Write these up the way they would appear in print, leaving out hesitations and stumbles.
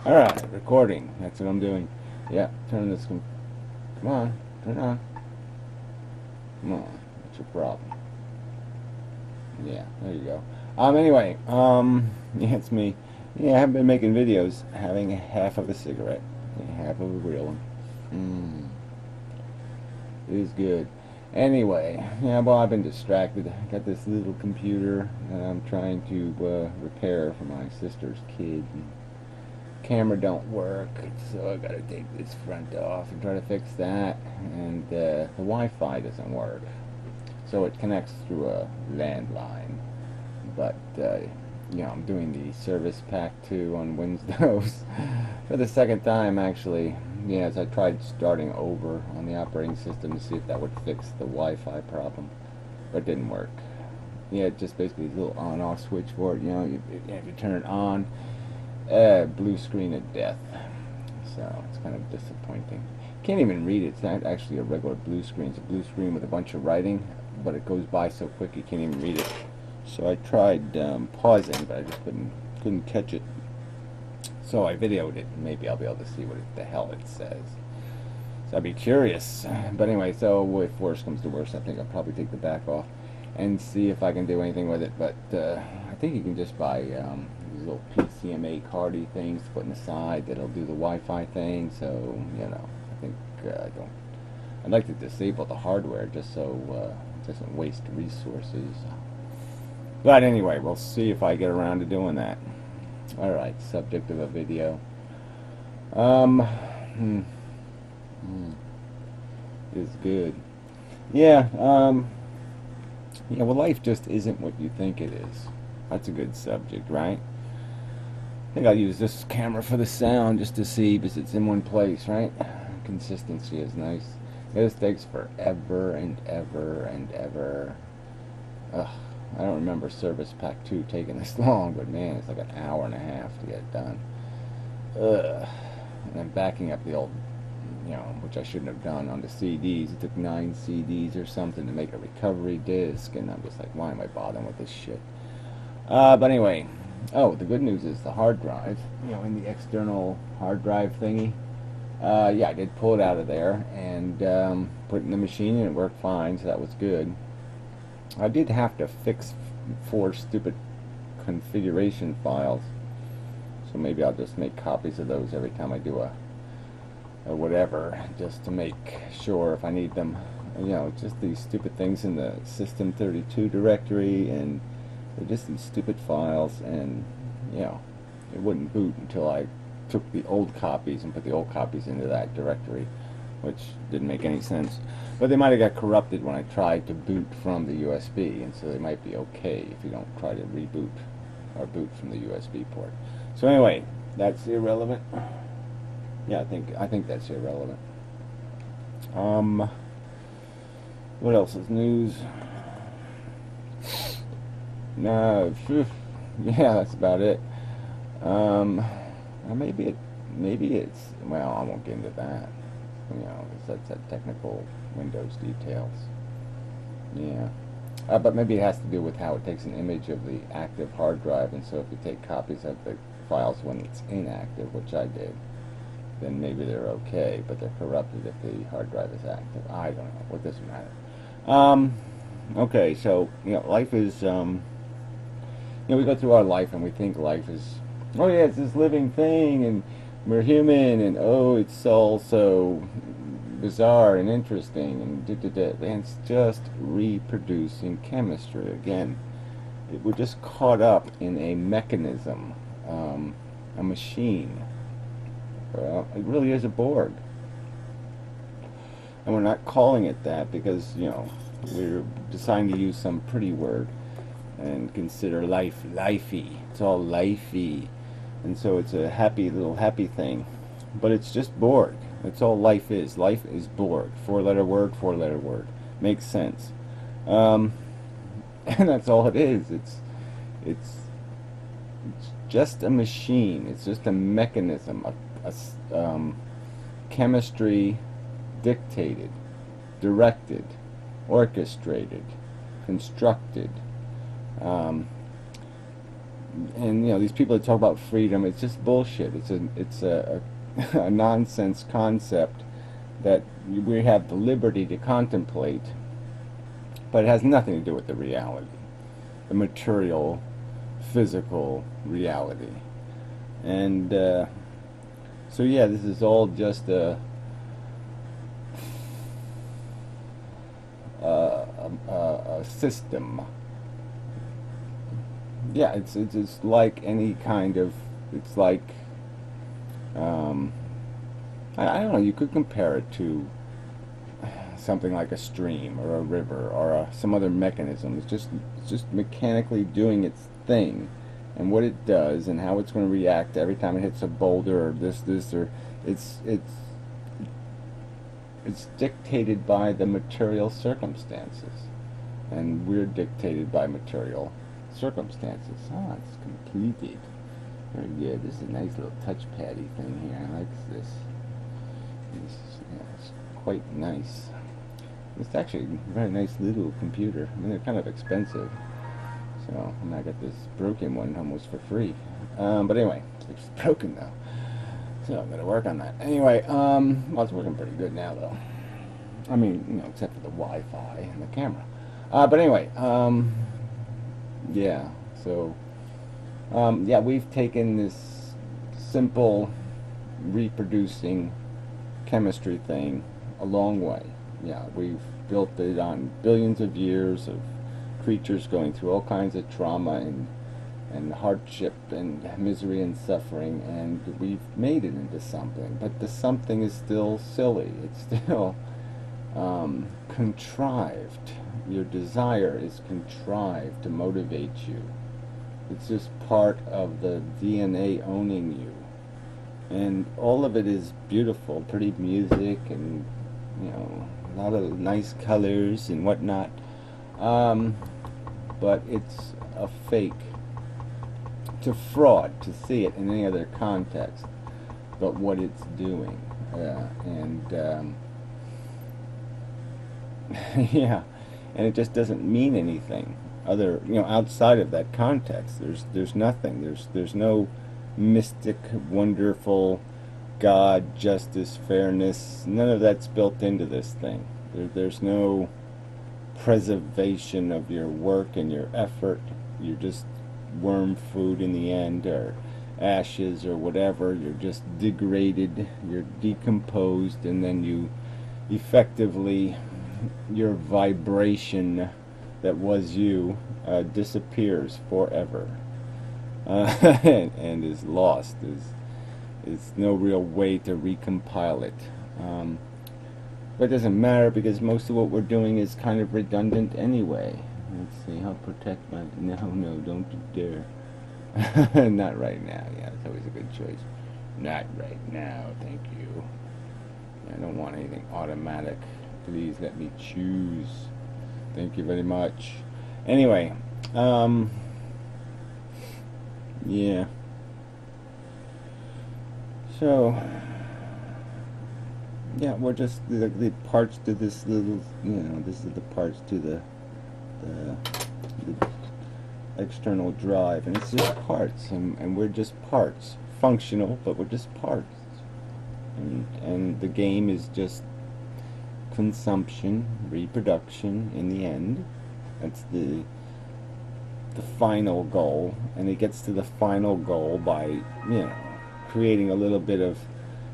Alright, recording. That's what I'm doing. Yeah, turn this. Come on, turn it on. Come on, what's your problem? Yeah, there you go. Anyway, yeah, it's me. Yeah, I haven't been making videos. Having half of a cigarette, half of a real one. It is good. Anyway, yeah, well, I've been distracted. I got this little computer that I'm trying to repair for my sister's kid. Camera don't work, so I gotta take this front off and try to fix that. And the Wi-Fi doesn't work, so it connects through a landline. But you know, I'm doing the Service Pack 2 on Windows for the second time, actually. Yes, I tried starting over on the operating system to see if that would fix the Wi-Fi problem, but it didn't work. Yeah, it just basically a little on-off switch for it. You know, if you turn it on, blue screen of death. So it's kind of disappointing. Can't even read it. It's not actually a regular blue screen. It's a blue screen with a bunch of writing, but it goes by so quick you can't even read it. So I tried pausing, but I just couldn't catch it. So I videoed it, and maybe I'll be able to see what the hell it says. So I'd be curious. But anyway, so if worse comes to worse, I think I'll probably take the back off and see if I can do anything with it. But I think you can just buy these little PCMA cardy things to put in the side that'll do the Wi-Fi thing. So, you know, I think I'd like to disable the hardware just so it doesn't waste resources. But anyway, we'll see if I get around to doing that. Alright, subject of a video. Is good. Yeah, yeah, well, life just isn't what you think it is. That's a good subject, right? I think I'll use this camera for the sound just to see, because it's in one place, right? Consistency is nice. This takes forever and ever and ever. Ugh. I don't remember Service Pack 2 taking this long, but man, it's like an hour and a half to get it done. Ugh. And then backing up the old, you know, which I shouldn't have done on the CDs. It took 9 CDs or something to make a recovery disc, and I'm just like, why am I bothering with this shit? But anyway, oh, the good news is the hard drive, you know, in the external hard drive thingy. Yeah, I did pull it out of there and put it in the machine, and it worked fine, so that was good. I did have to fix 4 stupid configuration files, so maybe I'll just make copies of those every time I do a whatever, just to make sure if I need them. You know, just these stupid things in the System32 directory, and they're just these stupid files, and you know, it wouldn't boot until I took the old copies and put the old copies into that directory, which didn't make any sense. But they might have got corrupted when I tried to boot from the USB, and so they might be okay if you don't try to reboot or boot from the USB port. So anyway, that's irrelevant. Yeah, I think that's irrelevant. What else is news? No, yeah, that's about it. Maybe it's, well, I won't get into that. You know, that's that technical Windows details. Yeah. But maybe it has to do with how it takes an image of the active hard drive, and so if you take copies of the files when it's inactive, which I did, then maybe they're okay, but they're corrupted if the hard drive is active. I don't know. What does it matter? Okay, so, you know, life is, you know, we go through our life and we think life is, oh yeah, it's this living thing, and we're human, and oh, it's all so bizarre and interesting, and and it's just reproducing chemistry again. We're just caught up in a mechanism, a machine. Well, it really is a Borg, and we're not calling it that because, you know, we're deciding to use some pretty word and consider life lifey. It's all lifey. And so it's a happy thing, but it's just Borg. That's all life is. Life is Borg. 4-letter word. Makes sense. And that's all it is. It's just a machine. It's just a mechanism, a chemistry dictated, directed, orchestrated, constructed. And you know, these people that talk about freedom, it's just bullshit. It's a a nonsense concept that we have the liberty to contemplate, but it has nothing to do with the reality, the material, physical reality. And so yeah, this is all just a system. Yeah, it's like any kind of, it's like I don't know. You could compare it to something like a stream or a river or some other mechanism. It's just mechanically doing its thing, and what it does and how it's going to react every time it hits a boulder or this or it's it's dictated by the material circumstances, and we're dictated by material circumstances. Ah, it's completed. Very good. This is a nice little touchpad-y thing here. I like this. Yeah, it's quite nice. It's actually a very nice little computer. I mean, they're kind of expensive. So, and I got this broken one almost for free. But anyway, it's broken though. So I'm going to work on that. Anyway, well, it's working pretty good now though. I mean, you know, except for the Wi-Fi and the camera. But anyway, yeah, so, yeah, we've taken this simple reproducing chemistry thing a long way. Yeah, we've built it on billions of years of creatures going through all kinds of trauma and hardship and misery and suffering, and we've made it into something. But the something is still silly. It's still contrived. Your desire is contrived to motivate you. It's just part of the DNA owning you. And all of it is beautiful, pretty music and, you know, a lot of nice colors and whatnot. But it's a fake. It's a fraud to see it in any other context but what it's doing. Yeah, and it just doesn't mean anything other, you know, outside of that context. There's nothing. There's no mystic, wonderful God, justice, fairness. None of that's built into this thing. There's no preservation of your work and your effort. You're just worm food in the end, or ashes or whatever. You're just degraded, you're decomposed, and then you effectively, your vibration that was you disappears forever, and is lost. Is no real way to recompile it. But it doesn't matter, because most of what we're doing is kind of redundant anyway. Let's see, I'll protect my... No, don't you dare. Not right now. Yeah, it's always a good choice. Not right now, thank you. I don't want anything automatic. Please let me choose. Thank you very much. Anyway, yeah. So, yeah, we're just the parts to this little, you know, this is the parts to the external drive, and it's just parts, and we're just parts, functional, but we're just parts, and the game is just consumption, reproduction in the end. That's the final goal, and it gets to the final goal by, you know, creating a little bit of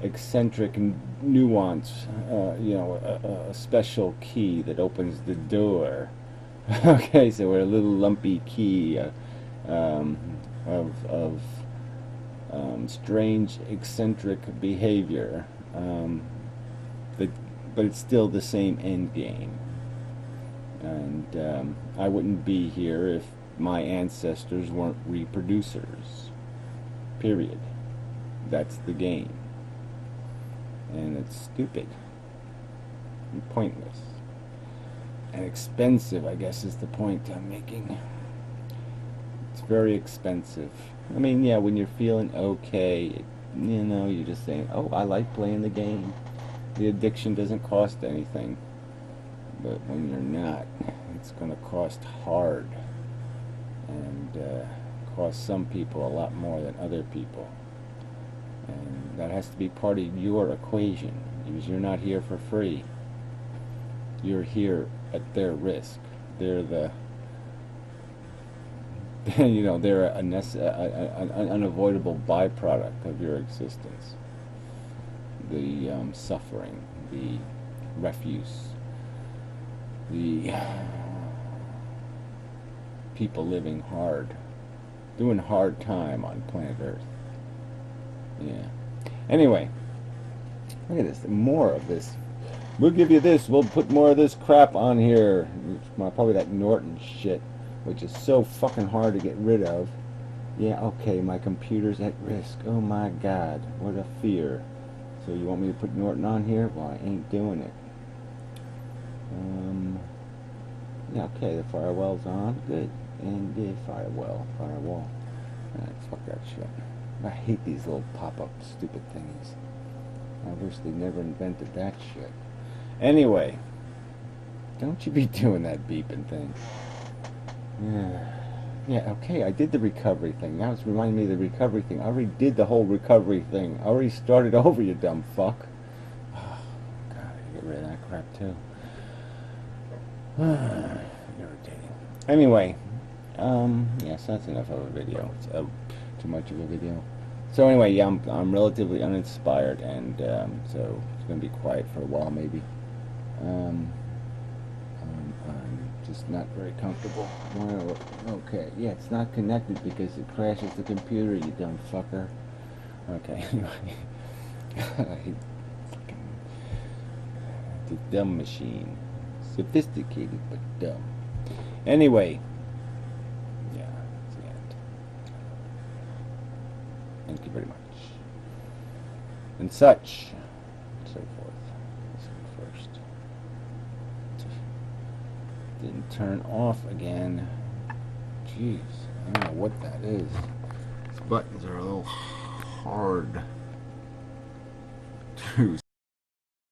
eccentric nuance, you know, a special key that opens the door. Okay, so we're a little lumpy key of strange, eccentric behavior, but it's still the same end game. And I wouldn't be here if my ancestors weren't reproducers. Period. That's the game. And it's stupid and pointless. And expensive, I guess, is the point I'm making. It's very expensive. I mean, yeah, when you're feeling okay, you know, you're just saying, oh, I like playing the game. The addiction doesn't cost anything. But when you're not, it's going to cost hard. And cost some people a lot more than other people. And that has to be part of your equation, because you're not here for free. You're here at their risk. They're the, you know, they're an unavoidable byproduct of your existence. The suffering, the refuse, the people living hard, doing hard time on planet Earth. Yeah. Anyway, look at this. More of this. We'll give you this. We'll put more of this crap on here. Probably that Norton shit, which is so fucking hard to get rid of. Yeah, okay, my computer's at risk. Oh my God, what a fear. So you want me to put Norton on here? Well, I ain't doing it. Yeah, okay, the firewall's on. Good. And the firewall. Fuck that shit. I hate these little pop-up stupid things. I wish they never invented that shit. Anyway, don't you be doing that beeping thing. Yeah, okay, I did the recovery thing. Now it's reminding me of the recovery thing. I already did the whole recovery thing. I already started over, you dumb fuck. Oh, God, I get rid of that crap too. Irritating. Anyway, yes, that's enough of a video. It's too much of a video. So anyway, yeah, I'm relatively uninspired, and so it's gonna be quiet for a while, maybe. I'm just not very comfortable. Okay, yeah, it's not connected because it crashes the computer, you dumb fucker. Okay, anyway. I hate the dumb machine. Sophisticated but dumb. Anyway, yeah, that's the end. Thank you very much. And such, and so forth. First. Didn't turn off again. Jeez, I don't know what that is. These buttons are a little hard to